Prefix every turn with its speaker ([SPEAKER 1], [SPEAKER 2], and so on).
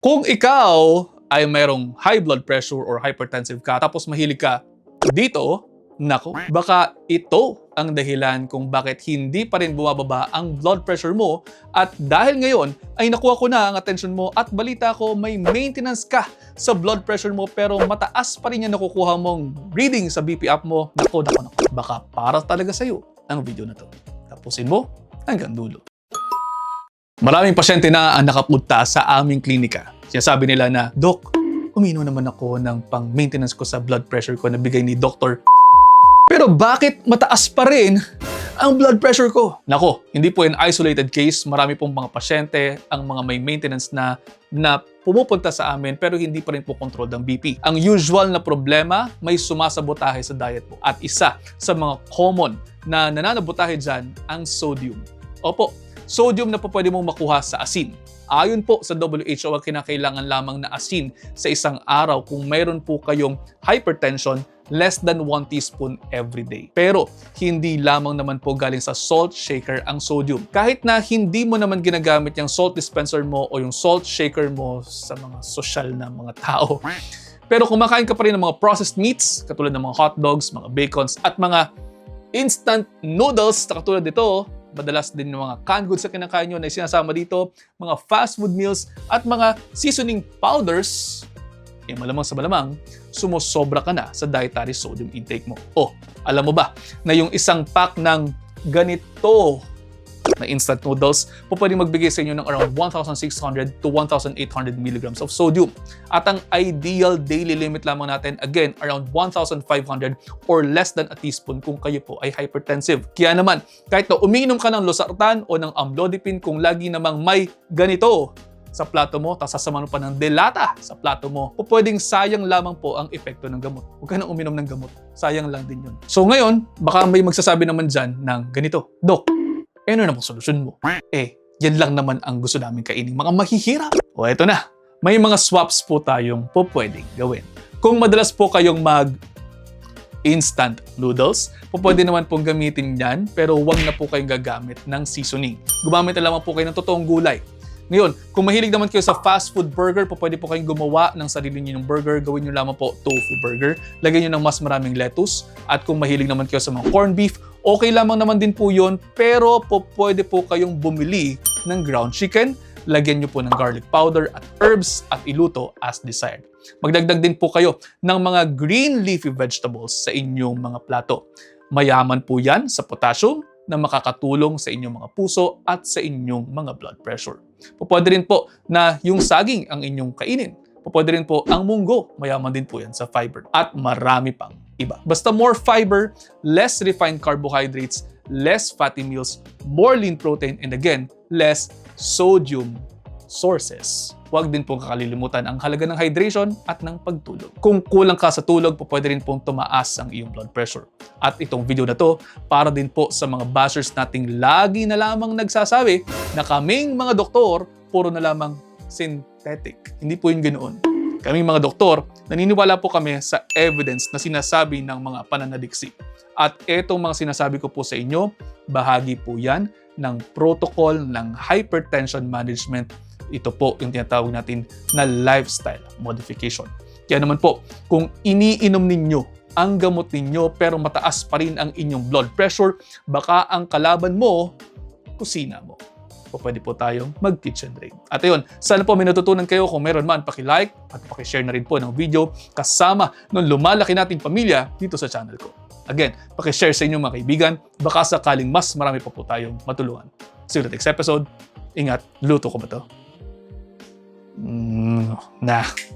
[SPEAKER 1] Kung ikaw ay mayroong high blood pressure or hypertensive ka tapos mahilig ka dito, nako, baka ito ang dahilan kung bakit hindi pa rin bumababa ang blood pressure mo at dahil ngayon ay nakuha ko na ang attention mo at balita ko may maintenance ka sa blood pressure mo pero mataas pa rin yung nakukuha mong reading sa BP app mo. Nako, baka para talaga sa'yo ang video na to. Tapusin mo hanggang dulo. Maraming pasyente na ang nakapunta sa aming klinika. Sinasabi nila na, Dok, uminom naman ako ng pang-maintenance ko sa blood pressure ko na bigay ni Dr. Pero bakit mataas pa rin ang blood pressure ko? Nako, hindi po in isolated case. Marami pong mga pasyente ang mga may maintenance na pumupunta sa amin pero hindi pa rin po control ng BP. Ang usual na problema, may sumasabotahe sa diet mo. At isa sa mga common na nananabotahe dyan, ang sodium. Opo, sodium na po pwede mong makuha sa asin. Ayon po sa WHO, kinakailangan lamang na asin sa isang araw kung mayroon po kayong hypertension, less than 1 teaspoon every day. Pero hindi lamang naman po galing sa salt shaker ang sodium. Kahit na hindi mo naman ginagamit yung salt dispenser mo o yung salt shaker mo sa mga social na mga tao. Pero kumakain ka pa rin ng mga processed meats, katulad ng mga hotdogs, mga bacons, at mga instant noodles na katulad dito, madalas din ng mga canned goods na kinakain nyo na sinasama dito, mga fast food meals, at mga seasoning powders, malamang sa malamang, sumusobra ka na sa dietary sodium intake mo. O, alam mo ba na yung isang pack ng ganito na instant noodles po pwedeng magbigay sa inyo ng around 1,600 to 1,800 milligrams of sodium. At ang ideal daily limit lamang natin, again, around 1,500 or less than a teaspoon kung kayo po ay hypertensive. Kaya naman, kahit na umiinom ka ng losartan o ng amlodipine kung lagi namang may ganito sa plato mo, tapos sasama mo pa ng delata sa plato mo, o pwedeng sayang lamang po ang epekto ng gamot. Huwag ka nang uminom ng gamot. Sayang lang din yun. So ngayon, baka may magsasabi naman dyan ng ganito, Dok, ano naman solusyon mo? Yan lang naman ang gusto namin kainin, mga mahihirap. O eto na, may mga swaps po tayong po pwedeng gawin. Kung madalas po kayong instant noodles, pwede naman pong gamitin yan, pero wag na po kayong gagamit ng seasoning. Gumamit na lamang po kayo ng totoong gulay. Ngayon, kung mahilig naman kayo sa fast food burger, pwede po kayong gumawa ng sarili niyo ng burger. Gawin niyo lamang po tofu burger. Lagyan niyo ng mas maraming lettuce. At kung mahilig naman kayo sa mga corned beef, okay lamang naman din po yun. Pero pwede po kayong bumili ng ground chicken. Lagyan niyo po ng garlic powder at herbs at iluto as desired. Magdagdag din po kayo ng mga green leafy vegetables sa inyong mga plato. Mayaman po yan sa potassium na makakatulong sa inyong mga puso at sa inyong mga blood pressure. Pwede rin po na yung saging ang inyong kainin. Pwede rin po ang munggo. Mayaman din po yan sa fiber. At marami pang iba. Basta more fiber, less refined carbohydrates, less fatty meals, more lean protein, and again, less sodium sources. Huwag din pong kakalilimutan ang halaga ng hydration at ng pagtulog. Kung kulang ka sa tulog, pwede rin pong tumaas ang iyong blood pressure. At itong video na to, para din po sa mga bashers nating lagi na lamang nagsasabi na kaming mga doktor, puro na lamang synthetic. Hindi po yun ganoon. Kaming mga doktor, naniniwala po kami sa evidence na sinasabi ng mga pananaliksik. At itong mga sinasabi ko po sa inyo, bahagi po yan ng protocol ng hypertension management. Ito po yung tinatawag natin na lifestyle modification. Kaya naman po, kung iniinom ninyo ang gamot ninyo pero mataas pa rin ang inyong blood pressure, baka ang kalaban mo, kusina mo. O pwede po tayong mag-kitchen drain. At ayun, sana po may natutunan kayo. Kung meron man, paki-like at paki-share na rin po ng video kasama ng lumalaki nating pamilya dito sa channel ko. Again, paki-share sa inyong mga kaibigan. Baka sakaling mas marami pa po tayong matulungan. See you in the next episode. Ingat, luto ko ba to? Nah.